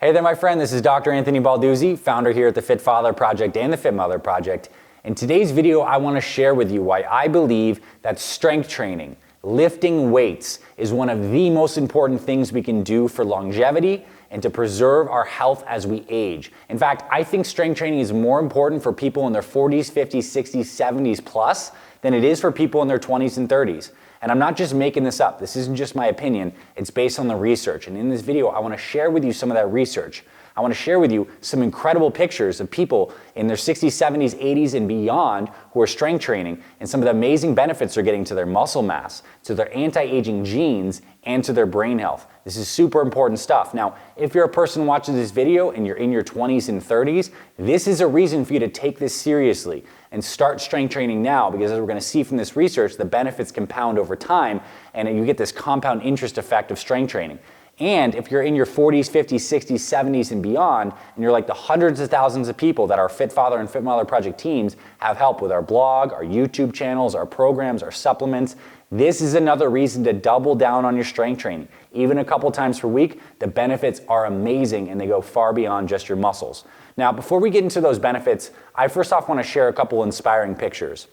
Hey there, my friend. This is Dr. Anthony Balduzzi, founder here at the Fit Father Project and the Fit Mother Project. In today's video, I want to share with you why I believe that strength training, lifting weights, is one of the most important things we can do for longevity and to preserve our health as we age. In fact, I think strength training is more important for people in their 40s, 50s, 60s, 70s plus than it is for people in their 20s and 30s. And I'm not just making this up. This isn't just my opinion. It's based on the research. And in this video, I want to share with you some of that research. I want to share with you some incredible pictures of people in their 60s, 70s, 80s, and beyond who are strength training and some of the amazing benefits they're getting to their muscle mass, to their anti-aging genes, and to their brain health. This is super important stuff. Now, if you're a person watching this video and you're in your 20s and 30s, this is a reason for you to take this seriously and start strength training now, because as we're going to see from this research, the benefits compound over time and you get this compound interest effect of strength training. And if you're in your 40s, 50s, 60s, 70s, and beyond, and you're like the hundreds of thousands of people that our Fit Father and Fit Mother Project teams have helped with our blog, our YouTube channels, our programs, our supplements, this is another reason to double down on your strength training. Even a couple times per week, the benefits are amazing and they go far beyond just your muscles. Now, before we get into those benefits, I first off want to share a couple inspiring pictures.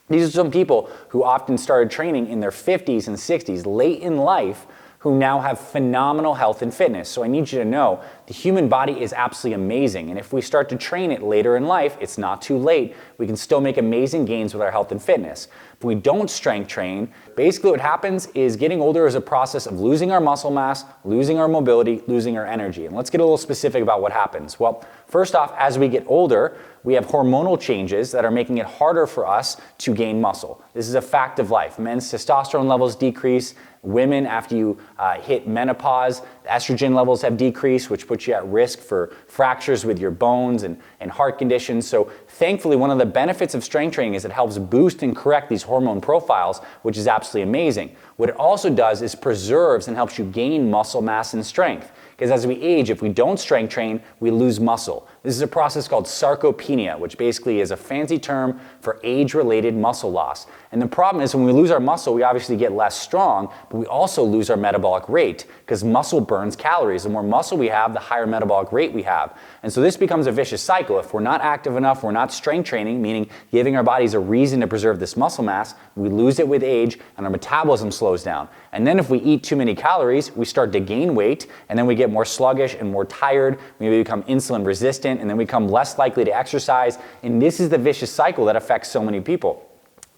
These are some people who often started training in their 50s and 60s, late in life, who now have phenomenal health and fitness. So I need you to know the human body is absolutely amazing. And if we start to train it later in life, it's not too late. We can still make amazing gains with our health and fitness. If we don't strength train, basically what happens is getting older is a process of losing our muscle mass, losing our mobility, losing our energy. And let's get a little specific about what happens. Well, first off, as we get older, we have hormonal changes that are making it harder for us to gain muscle. This is a fact of life. Men's testosterone levels decrease. Women, after you hit menopause, estrogen levels have decreased, which puts you at risk for fractures with your bones and heart conditions. So thankfully, one of the benefits of strength training is it helps boost and correct these hormone profiles, which is absolutely amazing. What it also does is preserves and helps you gain muscle mass and strength. Because as we age, if we don't strength train, we lose muscle. This is a process called sarcopenia, which basically is a fancy term for age-related muscle loss. And the problem is when we lose our muscle, we obviously get less strong, but we also lose our metabolic rate because muscle burns calories. The more muscle we have, the higher metabolic rate we have. And so this becomes a vicious cycle. If we're not active enough, we're not strength training, meaning giving our bodies a reason to preserve this muscle mass, we lose it with age and our metabolism slows down. And then if we eat too many calories, we start to gain weight and then we get more sluggish and more tired. We become insulin resistant and then we become less likely to exercise. And this is the vicious cycle that affects so many people.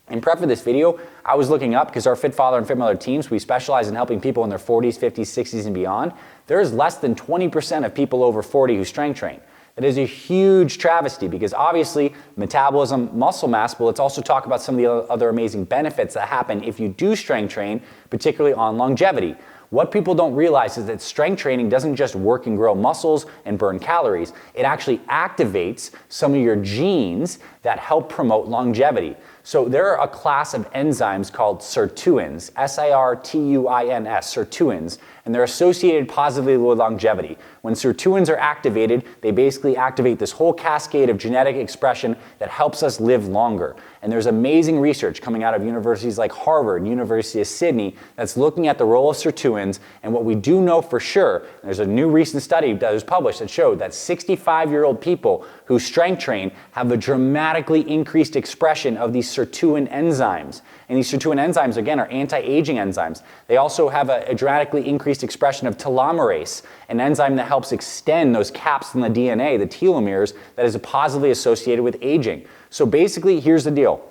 In prep for this video, I was looking up because our Fit Father and Fit Mother teams, we specialize in helping people in their 40s, 50s, 60s, and beyond. There is less than 20% of people over 40 who strength train. That is a huge travesty because obviously metabolism, muscle mass, but let's also talk about some of the other amazing benefits that happen if you do strength train, particularly on longevity. What people don't realize is that strength training doesn't just work and grow muscles and burn calories. It actually activates some of your genes that help promote longevity. So there are a class of enzymes called SIRTUINs, S-I-R-T-U-I-N-S, SIRTUINs, and they're associated positively with longevity. When SIRTUINs are activated, they basically activate this whole cascade of genetic expression that helps us live longer. And there's amazing research coming out of universities like Harvard, University of Sydney, that's looking at the role of SIRTUINs. And what we do know for sure, there's a new recent study that was published that showed that 65-year-old people who strength train have a dramatically increased expression of these SIRTUIN enzymes. And these SIRTUIN enzymes, again, are anti-aging enzymes. They also have a dramatically increased expression of telomerase, an enzyme that helps extend those caps in the DNA, the telomeres, that is positively associated with aging. So basically, here's the deal.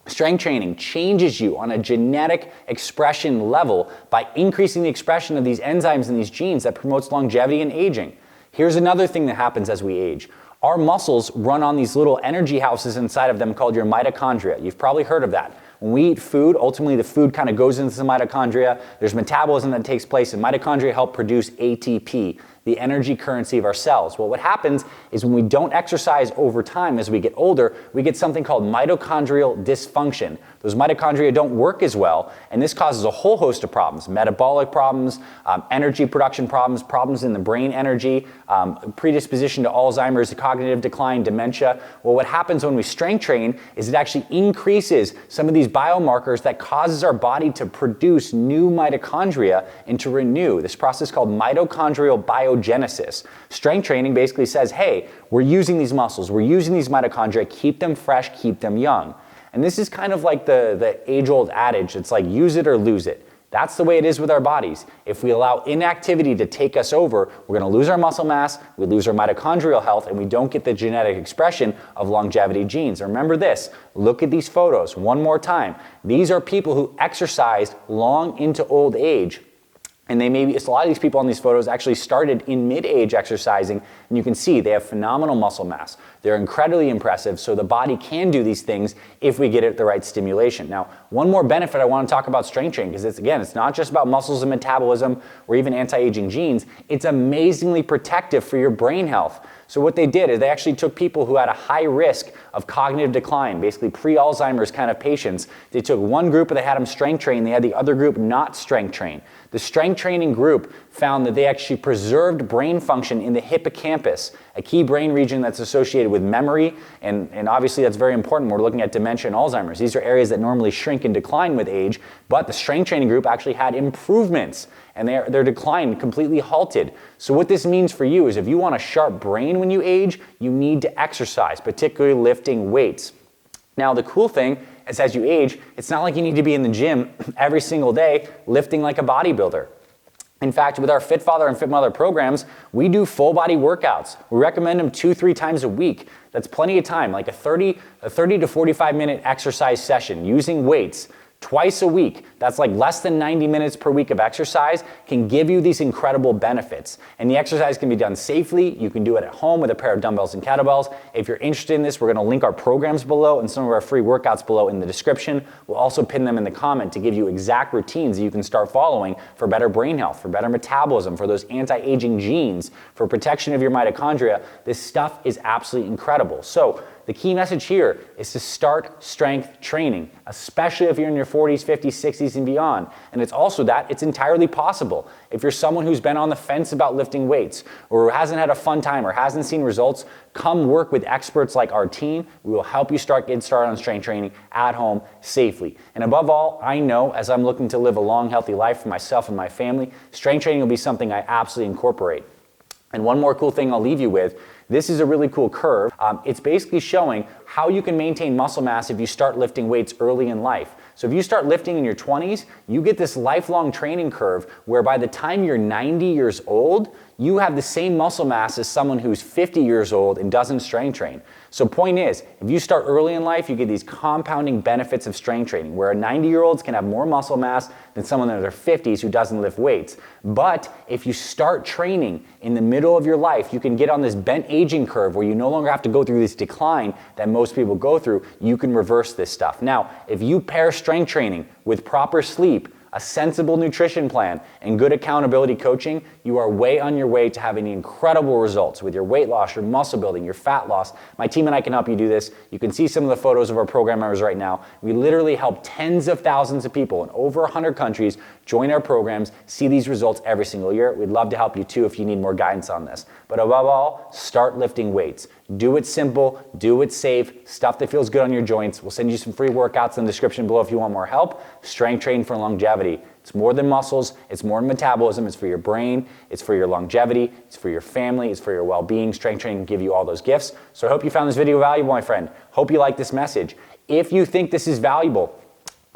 Strength training changes you on a genetic expression level by increasing the expression of these enzymes and these genes that promotes longevity and aging. Here's another thing that happens as we age. Our muscles run on these little energy houses inside of them called your mitochondria. You've probably heard of that. When we eat food, ultimately the food kind of goes into the mitochondria. There's metabolism that takes place, and mitochondria help produce ATP, the energy currency of our cells. Well, what happens is when we don't exercise over time as we get older, we get something called mitochondrial dysfunction. Those mitochondria don't work as well, and this causes a whole host of problems: metabolic problems, energy production problems, problems in the brain energy, predisposition to Alzheimer's, cognitive decline, dementia. Well, what happens when we strength train is it actually increases some of these biomarkers that causes our body to produce new mitochondria and to renew. This process called mitochondrial biogenesis. biogenesis. Strength training basically says, hey, we're using these muscles, we're using these mitochondria, keep them fresh, keep them young. And this is kind of like the age-old adage, it's like use it or lose it. That's the way it is with our bodies. If we allow inactivity to take us over, we're going to lose our muscle mass, we lose our mitochondrial health, and we don't get the genetic expression of longevity genes. Remember this, look at these photos one more time. These are people who exercised long into old age. And a lot of these people on these photos actually started in mid-age exercising, and you can see they have phenomenal muscle mass. They're incredibly impressive, so the body can do these things if we get it the right stimulation. Now, one more benefit I want to talk about strength training, because it's not just about muscles and metabolism or even anti-aging genes, it's amazingly protective for your brain health. So what they did is they actually took people who had a high risk of cognitive decline, basically pre-Alzheimer's kind of patients. They took one group and they had them strength train, they had the other group not strength train. The strength training group found that they actually preserved brain function in the hippocampus, a key brain region that's associated with memory, and obviously that's very important when we're looking at dementia and Alzheimer's. These are areas that normally shrink and decline with age, but the strength training group actually had improvements, and their decline completely halted. So what this means for you is if you want a sharp brain when you age, you need to exercise, particularly lifting weights. Now the cool thing is as you age, it's not like you need to be in the gym every single day lifting like a bodybuilder. In fact, with our Fit Father and Fit Mother programs, we do full body workouts. We recommend them 2-3 times a week. That's plenty of time, like a 30 to 45 minute exercise session using weights twice a week. That's like less than 90 minutes per week of exercise, can give you these incredible benefits. And the exercise can be done safely. You can do it at home with a pair of dumbbells and kettlebells. If you're interested in this, we're going to link our programs below and some of our free workouts below in the description. We'll also pin them in the comment to give you exact routines that you can start following for better brain health, for better metabolism, for those anti-aging genes, for protection of your mitochondria. This stuff is absolutely incredible. So the key message here is to start strength training, especially if you're in your 40s, 50s, 60s, and beyond. And it's also that it's entirely possible. If you're someone who's been on the fence about lifting weights or hasn't had a fun time or hasn't seen results, come work with experts like our team. We will help you get started on strength training at home safely. And above all, I know as I'm looking to live a long, healthy life for myself and my family, strength training will be something I absolutely incorporate. And one more cool thing I'll leave you with, this is a really cool curve. It's basically showing how you can maintain muscle mass if you start lifting weights early in life. So if you start lifting in your 20s, you get this lifelong training curve where by the time you're 90 years old, you have the same muscle mass as someone who's 50 years old and doesn't strength train. So point is, if you start early in life, you get these compounding benefits of strength training, where a 90-year-old can have more muscle mass than someone in their 50s who doesn't lift weights. But if you start training in the middle of your life, you can get on this bent aging curve where you no longer have to go through this decline that most people go through. You can reverse this stuff. Now, if you pair strength training with proper sleep, a sensible nutrition plan, and good accountability coaching, you are way on your way to having incredible results with your weight loss, your muscle building, your fat loss. My team and I can help you do this. You can see some of the photos of our program members right now. We literally help tens of thousands of people in over 100 countries join our programs, see these results every single year. We'd love to help you too if you need more guidance on this. But above all, start lifting weights. Do it simple, do it safe, stuff that feels good on your joints. We'll send you some free workouts in the description below if you want more help. Strength training for longevity. It's more than muscles, it's more than metabolism, it's for your brain, it's for your longevity, it's for your family, it's for your well-being. Strength training can give you all those gifts. So I hope you found this video valuable, my friend. Hope you like this message. If you think this is valuable,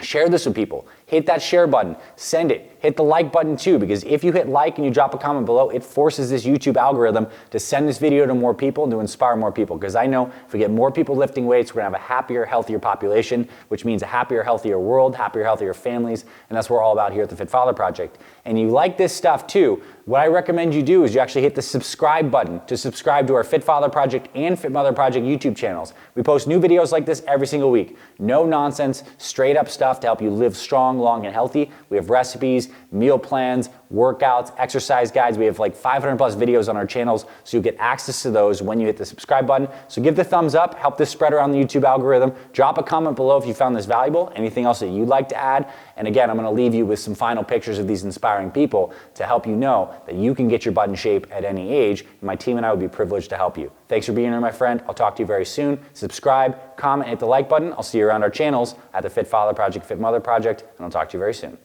share this with people. Hit that share button, send it. Hit the like button too, because if you hit like and you drop a comment below, it forces this YouTube algorithm to send this video to more people and to inspire more people. Because I know if we get more people lifting weights, we're gonna have a happier, healthier population, which means a happier, healthier world, happier, healthier families, and that's what we're all about here at the Fit Father Project. And you like this stuff too, what I recommend you do is you actually hit the subscribe button to subscribe to our Fit Father Project and Fit Mother Project YouTube channels. We post new videos like this every single week. No nonsense, straight up stuff to help you live strong, long, and healthy. We have recipes, meal plans, workouts, exercise guides. We have like 500 plus videos on our channels, so you get access to those when you hit the subscribe button. So give the thumbs up, help this spread around the YouTube algorithm. Drop a comment below if you found this valuable, anything else that you'd like to add. And again, I'm gonna leave you with some final pictures of these inspiring people to help you know that you can get your button shape at any age. And my team and I would be privileged to help you. Thanks for being here, my friend. I'll talk to you very soon. Subscribe, comment, hit the like button. I'll see you around our channels at the Fit Father Project, Fit Mother Project, and I'll talk to you very soon.